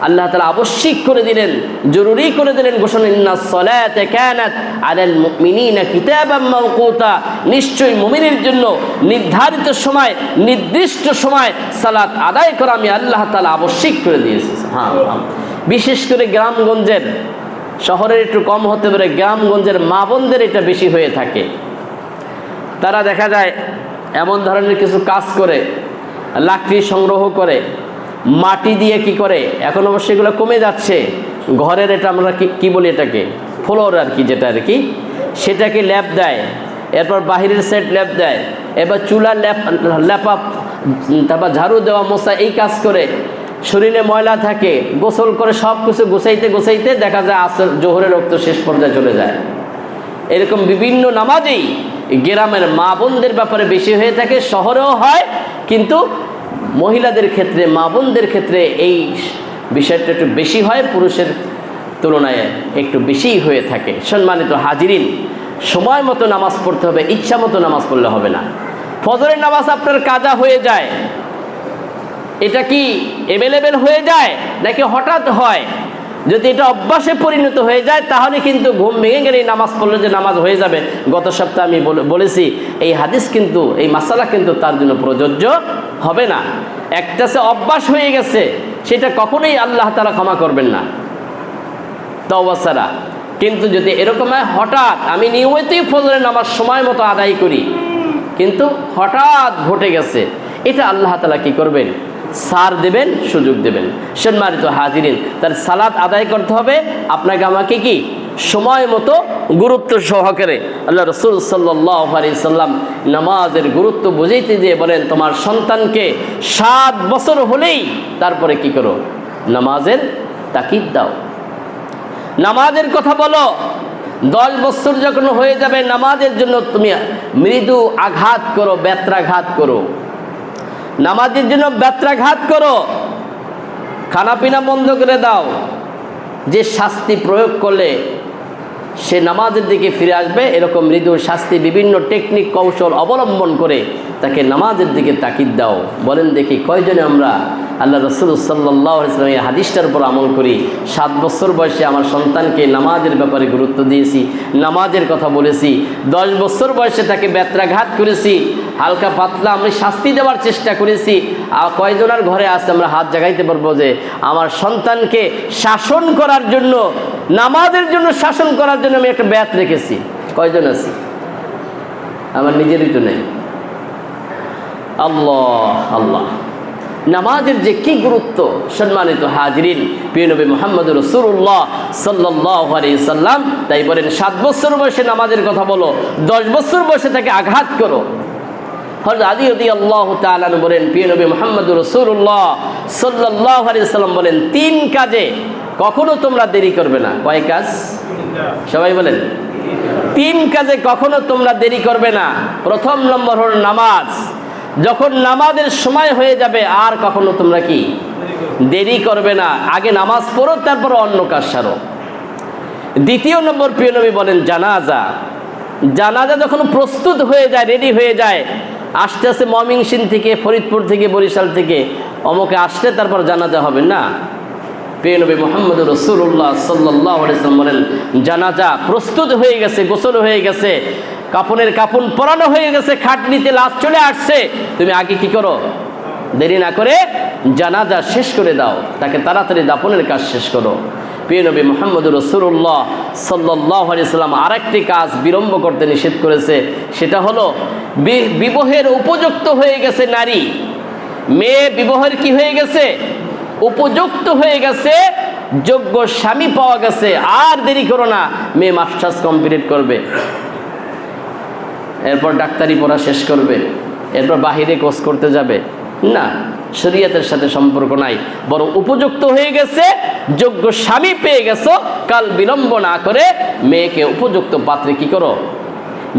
আল্লাহ তাআলা আবশ্যিক করে দিলেন, জরুরি করে দিলেন ঘোষণা, ইন্নাস সালাতা কানাত আলাল মুমিনিনা কিতাবাম মাওকুতা, নিশ্চয়ই মুমিনের জন্য নির্ধারিত সময়, নির্দিষ্ট সময় সালাত আদায় করা আমি আল্লাহ তাআলা আবশ্যিক করে দিয়েছি। হ্যাঁ, বিশেষ করে গ্রামগঞ্জের, শহরের একটু কম হতে পারে, গ্রামগঞ্জের মা বোনদের এটা বেশি হয়ে থাকে। তারা দেখা যায় এমন ধরনের কিছু কাজ করে, লাকড়ি সংগ্রহ করে, মাটি দিয়ে কি করে, এখন অবশ্য এগুলো কমে যাচ্ছে, ঘরের এটা আমরা কি বলি এটাকে ফ্লোর আর কি, যেটা আর কি, সেটাকে ল্যাপ দেয়, এরপর বাহিরের সেট ল্যাপ দেয়, এবার চুলা ল্যাপা, তারপর ঝাড়ু দেওয়া, মোছা, এই কাজ করে। শরীরে ময়লা থাকে, গোসল করে সব কিছু গোছাইতে গোছাইতে দেখা যায় আসর জোহরের রক্ত শেষ পর্যায়ে চলে যায়। এরকম বিভিন্ন নামাজেই গ্রামের মা বোনদের ব্যাপারে বেশি হয়ে থাকে, শহরেও হয়, কিন্তু মহিলাদের ক্ষেত্রে, মা বোনদের ক্ষেত্রে এই বিষয়টা একটু বেশি হয়, পুরুষের তুলনায় একটু বেশিই হয়ে থাকে। সম্মানিত হাজিরিন, সময় মতো নামাজ পড়তে হবে, ইচ্ছা মতো নামাজ পড়লে হবে না। ফজরের নামাজ আপনার কাজা হয়ে যায়, এটা কি অ্যাভেলেবেল হয়ে যায় নাকি হঠাৎ হয়? যদি এটা অভ্যাসে পরিণত হয়ে যায় তাহলে কিন্তু ঘুম ভেঙে গেলে নামাজ পড়লে যে নামাজ হয়ে যাবে, গত সপ্তাহে আমি বলেছি এই হাদিস কিন্তু, এই মাসালা কিন্তু তার জন্য প্রযোজ্য হবে না। একটা সে অভ্যাস হয়ে গেছে, সেটা কখনোই আল্লাহ তাআলা ক্ষমা করবেন না তওবা ছাড়া। কিন্তু যদি এরকম হয় হঠাৎ, আমি নিয়মিতই ফজরের নামাজ সময় মতো আদায় করি, কিন্তু হঠাৎ ঘটে গেছে, এটা আল্লাহ তাআলা কি করবেন? সার দেবেন, সুযোগ দেবেন। সম্মানিত হাজিরিন, তার সালাত আদায় করতে হবে আপনাকে আমাকে কি সময় মতো, গুরুত্ব সহকারে। আল্লাহ রাসূল সাল্লাল্লাহু আলাইহি সাল্লাম নামাজের গুরুত্ব বুঝাইতে দিয়ে বলেন, তোমার সন্তানকে 7 বছর হলেই তারপরে কি করো? নামাজের তাকিদ দাও, নামাজের কথা বলো। 10 বছর যখন হয়ে যাবে নামাজের জন্য তুমি মৃদু আঘাত করো, ব্যত্রাঘাত করো, নামাজের জন্য ব্যত্রাঘাত করো, খানাপিনা বন্ধ করে দাও। যে শাস্তি প্রয়োগ করলে সে নামাজের দিকে ফিরে আসবে, এরকম মৃদু শাস্তি, বিভিন্ন টেকনিক কৌশল অবলম্বন করে তাকে নামাজের দিকে তাকিদ দাও। বলেন দেখি কয়জনে আমরা আল্লাহ রাসূল সাল্লাল্লাহু আলাইহি ওয়াসাল্লাম এই হাদিসটার উপর আমল করি? 7 বছর বয়সে আমার সন্তানকে নামাজের ব্যাপারে গুরুত্ব দিয়েছি, নামাজের কথা বলেছি। 10 বছর বয়সে তাকে ব্যত্রাঘাত করেছি, হালকা পাতলা আমি শাস্তি দেওয়ার চেষ্টা করেছি। আর কয়জনের ঘরে আছে আমরা হাত জাগাইতে পারবো যে আমার সন্তানকে শাসন করার জন্য, নামাজের জন্য শাসন করার জন্য আমি একটা ব্যাত রেখেছি? কয়জন আছি? আমার নিজেরই তো নেই। আল্লাহ আল্লাহ, নামাজের যে কি গুরুত্ব! সম্মানিত হাজিরিন, প্রিয় নবী মুহাম্মদ রাসূলুল্লাহ সাল্লাল্লাহু আলাইহি সাল্লাম তাই বলেন 7 বছর বয়সে নামাজের কথা বলো, 10 বছর বয়সে তাকে আঘাত করো। হযরত আলী রাদিয়াল্লাহু তাআলা বলেন, প্রিয় নবী মুহাম্মদ রাসূলুল্লাহ সাল্লাল্লাহু আলাইহি সাল্লাম বলেন, 3 কাজে কখনো তোমরা দেরি করবে না। কয় কাজ? সবাই বলেন। 3 কাজে কখনো তোমরা দেরি করবে না। প্রথম নম্বর হলো নামাজ। যখন নামাজের সময় হয়ে যাবে আর কখনো তোমরা কি দেরি করবে না, আগে নামাজ পড়ো, তারপর অন্য কাজ সারো। দ্বিতীয় নম্বর প্রিয় নবী বলেন জানাজা। জানাজা যখন প্রস্তুত হয়ে যায়, রেডি হয়ে যায়, আসতে আসতে ময়মনসিংহ থেকে, ফরিদপুর থেকে, বরিশাল থেকে অমুকে আসলে তারপর জানাজা হবে না। প্রিয় নবী মুহাম্মদ রাসূলুল্লাহ সাল্লাল্লাহু আলাইহি ওয়াসাল্লাম বলেন জানাজা প্রস্তুত হয়ে গেছে, গোসল হয়ে গেছে, কাফনের কাফন পরানো হয়ে গেছে, খাটনিতে লাশ চলে আসছে, তুমি আগে কি করো? দেরি না করে জানাজা শেষ করে দাও, তাকে তাড়াতাড়ি দাফনের কাজ শেষ করো। প্রিয় নবী মুহাম্মদ রাসূলুল্লাহ সাল্লাল্লাহু আলাইহি ওয়াসাল্লাম আরেকটি কাজ বিলম্ব করতে নিষেধ করেছে, সেটা হলো বিবাহের উপযুক্ত হয়ে গেছে নারী, মেয়ে বিবাহের কি হয়ে গেছে? উপযুক্ত হয়ে গেছে, যোগ্য স্বামী পাওয়া গেছে, আর দেরি করো না। মেয়ে মাস্টার্স কমপ্লিট করবে, এরপর ডাক্তারি পড়া শেষ করবে, এরপর বাহিরে কোর্স করতে যাবে না, শরীয়তের সাথে সম্পর্ক নাই। বরং উপযুক্ত হয়ে গেছে, যোগ্য স্বামী পেয়ে গেছো, কাল বিলম্ব না করে মেয়েকে উপযুক্ত পাত্রে কি করো?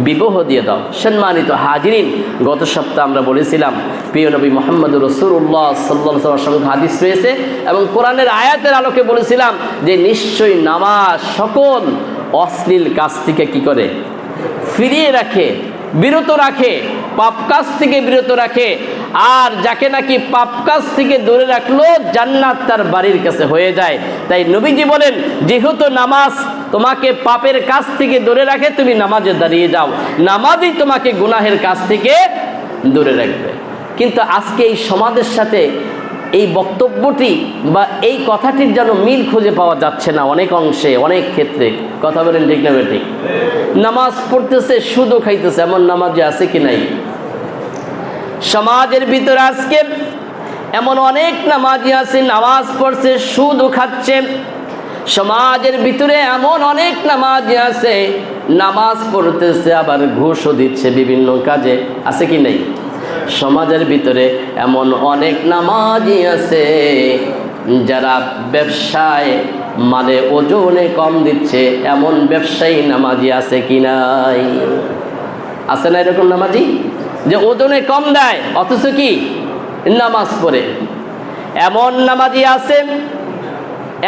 বিবাহ দিয়ে দাও। সম্মানিত হাজিরিন, গত সপ্তাহে আমরা বলেছিলাম প্রিয় নবী মুহাম্মদ রাসূলুল্লাহ সাল্লাল্লাহু আলাইহি ওয়াসাল্লাম হাদিস রয়েছে এবং কোরআনের আয়াতের আলোকে বলেছিলাম যে নিশ্চয়ই নামাজ সকল অশ্লীল কাজ থেকে কি করে? ফিরিয়ে রাখে। বিরত রাখে, পাপ কাজ থেকে বিরত রাখে। আর যাকে নাকি পাপ কাজ থেকে দূরে রাখলো, জান্নাত তার বাড়ির কাছে হয়ে যায়। তাই নবীজি বলেন, যেহেতু নামাজ তোমাকে পাপের কাজ থেকে দূরে রাখে, তুমি নামাজে দাঁড়িয়ে যাও, নামাজই তোমাকে গুনাহের কাজ থেকে দূরে রাখবে। কিন্তু আজকে এই সমাজের সাথে এই বক্তব্যটি বা এই কথাটির যেন মিল খুঁজে পাওয়া যাচ্ছে না অনেক অংশে, অনেক ক্ষেত্রে। কথা বলেন ঠিক না বেঠিক? নামাজ পড়তেছে, সুদও খাইতেছে, এমন নামাজে আছে কি নাই? সমাজের ভিতরে আজকে এমন অনেক নামাজি আছে, নামাজ পড়ছে, সুদও খাচ্ছে। সমাজের ভিতরে এমন অনেক নামাজি আছে, নামাজ পড়তেছে আবার ঘুষও দিচ্ছে বিভিন্ন কাজে, আছে কি নাই? সমাজের ভিতরে এমন অনেক নামাজি আছে যারা ব্যবসায় মানে ওজনে কম দিচ্ছে, এমন ব্যবসায়ী নামাজি আছে কি নাই? আছে না এরকম নামাজি যে ওজনে কম দেয় অথচ কি নামাজ পড়ে? এমন নামাজি আছে,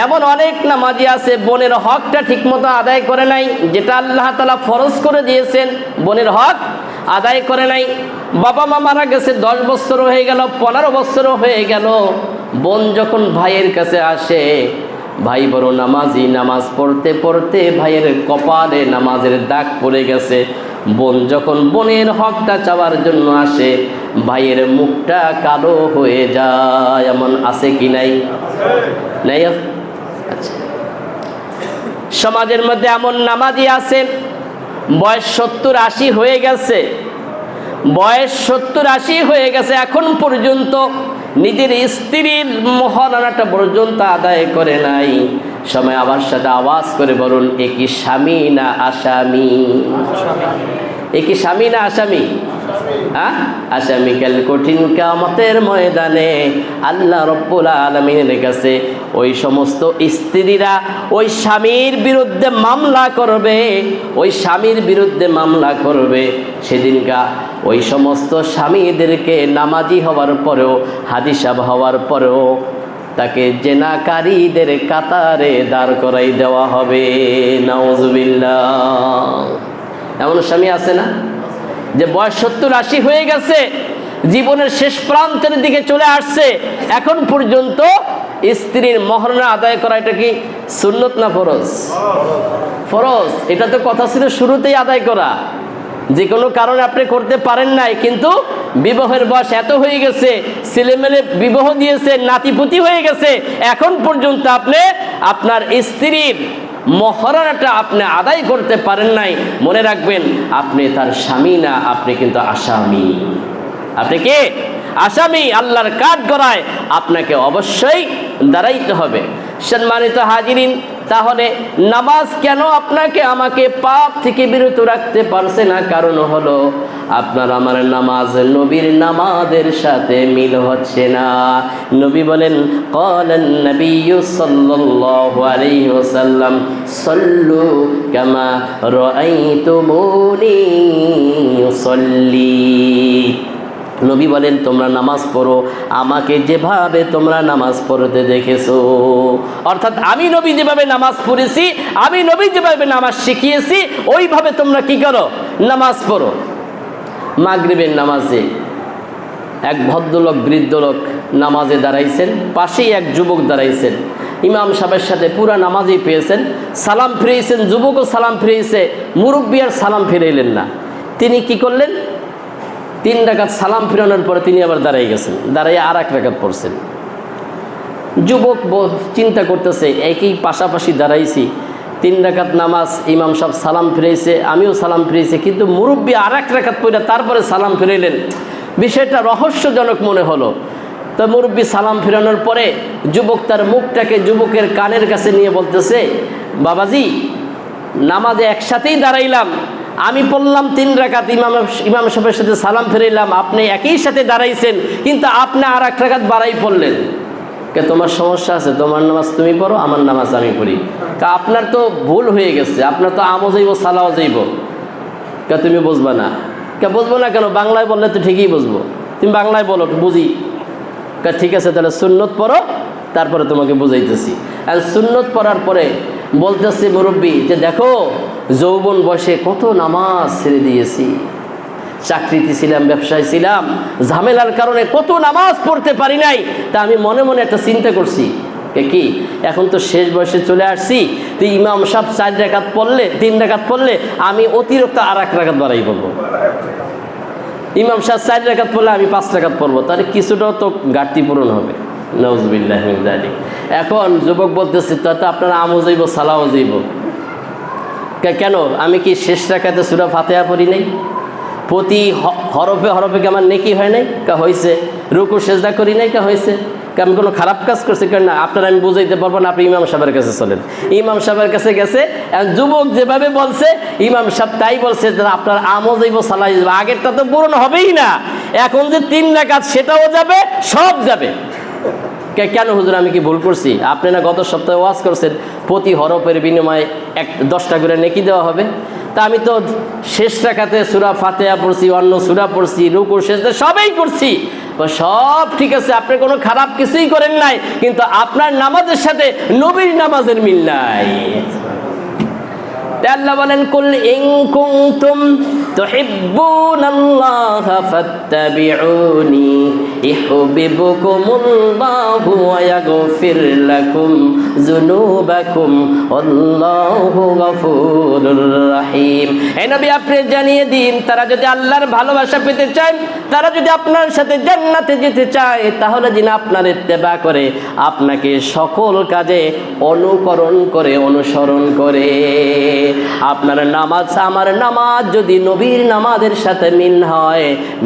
এমন অনেক নামাজি আছে বোনের হকটা ঠিকমতো আদায় করে নাই, যেটা আল্লাহ তাআলা ফরজ করে দিয়েছেন, বোনের হক আদায় করে নাই। বাবা মা মারা গেছে, 10 বছরও হয়ে গেল, 15 বছরও হয়ে গেল, বোন যখন ভাইয়ের কাছে আসে, ভাই বড় নামাজি, নামাজ পড়তে পড়তে ভাইয়ের কপালে নামাজের দাগ পড়ে গেছে। বোন যখন বোনের হকটা চাওয়ার জন্য আসে, ভাইয়ের মুখটা কালো হয়ে যায়। এমন আছে কি নাই? নাই? আচ্ছা, সমাজের মধ্যে এমন নামাজি আছে, বয়স 70-80 হয়ে গেছে, বয়স 70-80 হয়ে গেছে, এখন পর্যন্ত নিজের স্ত্রীর মহারানাটা পর্যন্ত আদায় করে নাই। সময় আমার সাথে আওয়াজ করে বলুন, এ কি স্বামী না আসামি? এ কি স্বামী না আসামি? হ্যাঁ, আসামিকাল কঠিন কিয়ামতের ময়দানে আল্লাহ রাব্বুল আলামিনের কাছে ওই সমস্ত স্ত্রীরা ওই স্বামীর বিরুদ্ধে মামলা করবে, ওই স্বামীর বিরুদ্ধে মামলা করবে। সেদিনকা ওই সমস্ত স্বামীদেরকে নামাজি হওয়ার পরেও, হাদিসাব হওয়ার পরেও তাকে জেনাকারীদের কাতারে দাঁড় করাই দেওয়া হবে। নাউজুবিল্লাহ। এমন স্বামী আছে না যে বয়স 70-80 হয়ে গেছে, জীবনের শেষ প্রান্তের দিকে চলে আসছে, এখন পর্যন্ত স্ত্রীর মহরনা আদায় করা এটা কি সুন্নত না ফরজ? ফরজ। এটা তো কথা ছিল শুরুতেই আদায় করা, যে কোনো কারণে আপনি করতে পারেন নাই, কিন্তু বিবাহের বয়স এত হয়ে গেছে, ছেলেমেলে বিবাহ দিয়েছে, নাতিপুতি হয়ে গেছে, এখন পর্যন্ত আপনি আপনার স্ত্রীর মহরানাটা আপনি আদায় করতে পারেন নাই। মনে রাখবেন, আপনি তার স্বামী না, আপনি কিন্তু আসামি। আপনি কি আসামি? আল্লাহর কাঠগড়ায় আপনাকে অবশ্যই দাঁড়াইতে হবে। সম্মানিত হাজিরিন, তাহলে নামাজ কেন আপনাকে আমাকে পাপ থেকে বিরত রাখতে পারছে না? কারণ হলো আপনার আমার নামাজ নবীর নামাজের সাথে মিল হচ্ছে না। নবী বলেন, ক্বালান নবিয়্যু সাল্লাল্লাহু আলাইহি ওয়াসাল্লাম, সাল্লু কামা রাআইতুমুনি উসাল্লি। নবী বলেন, তোমরা নামাজ পড়ো আমাকে যেভাবে তোমরা নামাজ পড়তে দেখেছো। অর্থাৎ আমি নবী যেভাবে নামাজ পড়েছি, আমি নবী যেভাবে নামাজ শিখিয়েছি, ওইভাবে তোমরা কি করো? নামাজ পড়ো। মাগরিবের নামাজে এক ভদ্রলোক, বৃদ্ধ লোক নামাজে দাঁড়াইছেন, পাশেই এক যুবক দাঁড়াইছেন। ইমাম সাহেবের সাথে পুরা নামাজই পেয়েছেন, সালাম ফিরিয়েছেন, যুবকও সালাম ফিরিয়েছে, মুরব্বী আর সালাম ফিরাইলেন না। তিনি কি করলেন? 3 রাকাত সালাম ফিরানোর পরে তিনি আবার দাঁড়াই গেছেন, দাঁড়াইয়ে আর 1 রাকাত পড়ছেন। যুবক চিন্তা করতেছে, একই পাশাপাশি দাঁড়াইছি, 3 রাকাত নামাজ, ইমাম সাহেব সালাম ফিরাইছে, আমিও সালাম ফিরাইছি, কিন্তু মুরব্বী আর 1 রাকাত পড়ে তারপরে সালাম ফিরাইলেন। বিষয়টা রহস্যজনক মনে হলো। তো মুরব্বী সালাম ফিরানোর পরে যুবক তার মুখটাকে যুবকের কানের কাছে নিয়ে বলতেছে, বাবাজি, নামাজে একসাথেই দাঁড়াইলাম, আমি পড়লাম 3 রাকাত, ইমাম সাহেবের সাথে সালাম ফিরাইলাম, আপনি একই সাথে দাঁড়াইছেন, কিন্তু আপনি আর 1 রাকাত বাড়াই পড়লেন। কে তোমার সমস্যা আছে? তোমার নামাজ তুমি পড়ো, আমার নামাজ আমি পড়ি। কা আপনার তো ভুল হয়ে গেছে, আপনার তো আমও যাইব, সালাও যাইব। কে তুমি বুঝবা না? কে বুঝবো না কেন? বাংলায় বললে তো ঠিকই বুঝবো, তুমি বাংলায় বলো, বুঝি। কে ঠিক আছে, তাহলে সুন্নত পড়ো, তারপরে তোমাকে বুঝাইতেছি। আর সুন্নত পড়ার পরে বলতেছি মুরব্বী যে, দেখো যৌবন বয়সে কত নামাজ ছেড়ে দিয়েছি, চাকরিতে ছিলাম, ব্যবসায় ছিলাম, ঝামেলার কারণে কত নামাজ পড়তে পারি নাই। তা আমি মনে মনে একটা চিন্তা করছি, কি এখন তো শেষ বয়সে চলে আসছি, তো ইমাম সাহেব 4 রাকাত পড়লে 3 রাকাত পড়লে আমি অতিরিক্ত আর 1 রাকাত বাড়াই পড়বো। ইমাম সাহেব 4 রাকাত পড়লে আমি 5 রাকাত পড়বো, তাহলে কিছুটাও তো ঘাটতি পূরণ হবে। নাউজুবিল্লাহ মিন যালিক। এখন যুবক বলতেছি, তো আপনারা আমও যাইব, সালাও যাইব কেন? আমি কি শেষ রাকাতে সূরা ফাতিহা পড়ি নাই? প্রতি হরফে হরফে কি আমার নেকি হয় নাই? হয়েছে। রুকু সেজদা করি নাই? হয়েছে। আমি কোনো খারাপ কাজ করছি? কেন না। আপনারা আমি বুঝাইতে পারবো না, আপনি ইমাম সাহেবের কাছে চলেন। ইমাম সাহেবের কাছে গেছে, যুবক যেভাবে বলছে ইমাম সাহেব তাই বলছে, আপনার আমও যাইব, সালাই যাইব। আগেরটা তো পূরণ হবেই না, এখন যে 3 রাকাত সেটাও যাবে, সব যাবে। কেন হুজুর, আমি কি ভুল করছি? আপনি না গত সপ্তাহে ওয়াজ করছেন প্রতি হরফের বিনিময়ে 10টা করে নেকি দেওয়া হবে। তা আমি তো শেষ রাকাতে সূরা ফাতিহা পড়ছি, অন্য সূরা পড়ছি, রুকু সেজদা সবই করছি, সব ঠিক আছে, আপনি কোনো খারাপ কিছুই করেন নাই, কিন্তু আপনার নামাজের সাথে নবীর নামাজের মিল নাই। আল্লাহ বলেন, কুল ইন কুনতুম তুহিব্বুনাল্লাহা ফাত্তাবিউনি ইউহিব্বুকুমুল্লাহু ওয়া ইয়াগফির লাকুম যুনুবাকুম আল্লাহু গফুরুর রহিম। এই নবী আপনি জানিয়ে দিন, তারা যদি আল্লাহর ভালোবাসা পেতে চায়, তারা যদি আপনার সাথে জান্নাতে যেতে চায়, তাহলে যিনি আপনার ইত্তেবা করে, আপনাকে সকল কাজে অনুকরণ করে, অনুসরণ করে। আপনার নামাজ, আমার নামাজ যদি নবীর নামাজের সাথে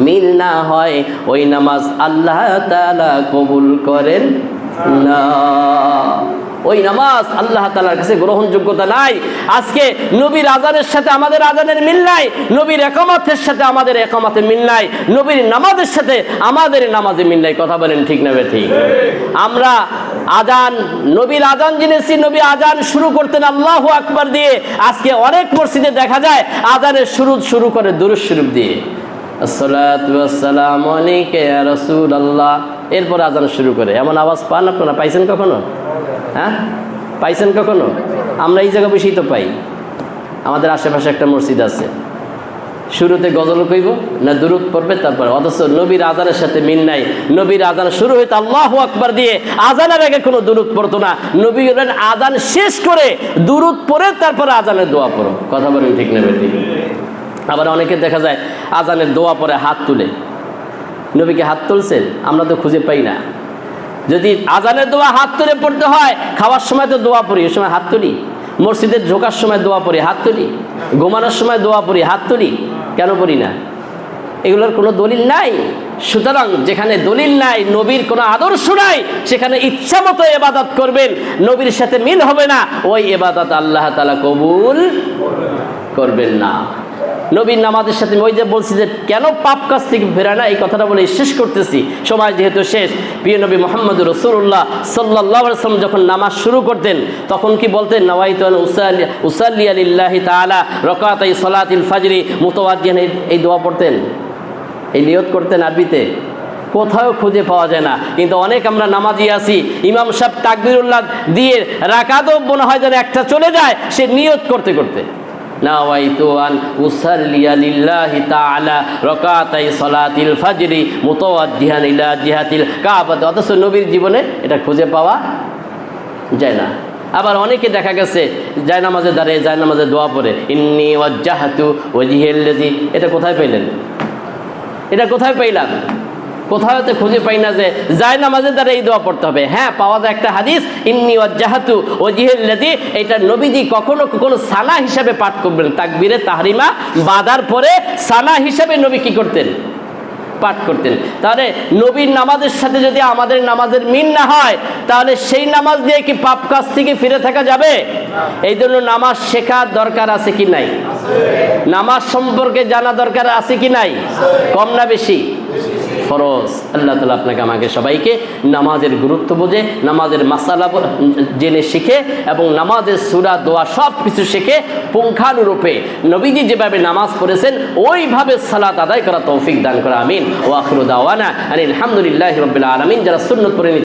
মিল না হয়, ওই নামাজ আল্লাহ তাআলা কবুল করেন না। ওই নামাজ আল্লাহ তাআলার কাছে গ্রহণযোগ্যতা নাই। আজকে নবীর আজানের সাথে আমাদের আজানের মিল নাই, নবীর ইকামতের সাথে আমাদের ইকামতের মিল নাই, নবীর নামাজের সাথে আমাদের নামাজে মিল নাই। কথা বলেন ঠিক না ঠিক? আমরা আজান, নবীর আজান জেনেছি, নবী আজান শুরু করতেন আল্লাহু আকবার দিয়ে। আজকে অনেক মসজিদে দেখা যায় আজানের শুরু করে দুরূদ শরীফ দিয়ে, আসসালাতু ওয়াসসালামু আলাইকা ইয়া রাসূলুল্লাহ, এরপর আজান শুরু করে। এমন আওয়াজ পান আপনারা? পাইছেন কখনো? হ্যাঁ, পাইছেন কখনো? আমরা এই জায়গা বেশি তো পাই। আমাদের আশেপাশে একটা মসজিদ আছে, শুরুতে গজল কইব না দুরূদ পড়বে, তারপর, অথচ নবীর আজানের সাথে মিল নাই। নবীর আজান শুরু হইতো আল্লাহু আকবার দিয়ে, আজানের আগে কোনো দুরূদ পড়তো না। নবী বলেন আজান শেষ করে দুরূদ পড়ে তারপরে আজানের দোয়া পড়ো। কথা বলেন ঠিক না ঠিক? আবার অনেকে দেখা যায় আজানের দোয়া পরে হাত তুলে। নবীকে হাত তুলছেন? আমরা তো খুঁজে পাই না। যদি আজানের দোয়া হাত তুলে পড়তে হয়, খাওয়ার সময় তো দোয়া পড়ি, ওই সময় হাত তুলি। মসজিদে ঢোকার সময় দোয়া পড়ি, হাত তুলি। ঘুমানোর সময় দোয়া পড়ি, হাত তুলি। কেন পড়ি না? এগুলোর কোনো দলিল নাই। সুতরাং যেখানে দলিল নাই, নবীর কোনো আদর্শ নাই, সেখানে ইচ্ছা মতো ইবাদত করবেন, নবীর সাথে মিল হবে না, ওই ইবাদত আল্লাহ তাআলা কবুল করবেন না। নবীর নামাজের সাথে, ওই যে বলছি যে কেন পাপ কাজ থেকে ফেরা না, এই কথাটা বলে শেষ করতেছি, সময় যেহেতু শেষ। প্রিয় নবী মুহাম্মদুর রাসূলুল্লাহ সাল্লাল্লাহু আলাইহি ওয়াসাল্লাম যখন নামাজ শুরু করতেন, তখন কি বলতেন? নাওয়াইতু আন উসাল্লি লিল্লাহি তাআলা রাকাতাই সালাতিল ফাজরি মুতাওয়াজ্জিহান, এই দোয়া পড়তেন, এই নিয়ত করতেন আরবিতে। কোথাও খুঁজে পাওয়া যায় না। কিন্তু অনেক আমরা নামাজি আছি, ইমাম সাহেব তাকবীরুল্লাহ দিয়ে রাকাতও মনে হয় যেন একটা চলে যায়, সে নিয়ত করতে করতে, নাওয়াইতু আন উসাল্লিয়া লিল্লাহি তাআলা রাকাতাই সালাতিল ফাজরি মুতাওয়াজ্জিহান ইলা জিহাতিল কাবা। অথচ নবীর জীবনে এটা খুঁজে পাওয়া যায় না। আবার অনেকে দেখা গেছে জায়নামাজে দাঁড়িয়ে জায়নামাজে দোয়া পড়ে, ইন্নী ওয়াজ্জাহতু ওয়াজহিয়াল্লাযী। এটা কোথায় পাইলেন? এটা কোথায় পাইলাম? কোথাও তো খুঁজে পাই না যে জায়নামাজের দ্বারা এই দোয়া পড়তে হবে। হ্যাঁ, পাওয়া যায় একটা হাদিস, ইন্নী ওয়াজ্জাহতু ওয়াজহিয়াল্লাযী। এটা নবীজি কখনো কখনো সানা হিসাবে পাঠ করবেন, তাকবীরে তাহরিমা বাঁধার পরে সানা হিসাবে নবী কি করতেন? পাঠ করতেন। তাহলে নবীর নামাজের সাথে যদি আমাদের নামাজের মিল না হয়, তাহলে সেই নামাজ দিয়ে কি পাপ কাজ থেকে ফিরে থাকা যাবে? এই জন্য নামাজ শেখার দরকার আছে কি নাই? নামাজ সম্পর্কে জানা দরকার আছে কি নাই? কম না বেশি? ফরজ। আল্লাহ তাআলা আপনাকে আমাকে সবাইকে নামাজের গুরুত্ব বুঝে, নামাজের মাসালা জেনে শিখে এবং নামাজের সূরা দোয়া সব কিছু শিখে পুঙ্খানুরূপে নবীজি যেভাবে নামাজ পড়েছেন ওইভাবে সালাত আদায় করা তৌফিক দান করা। আমিন। ওয়া আখিরু দাওয়ানা আনিল হামদুলিল্লাহি রাব্বিল আলামিন। যারা সুন্নাত পড়ে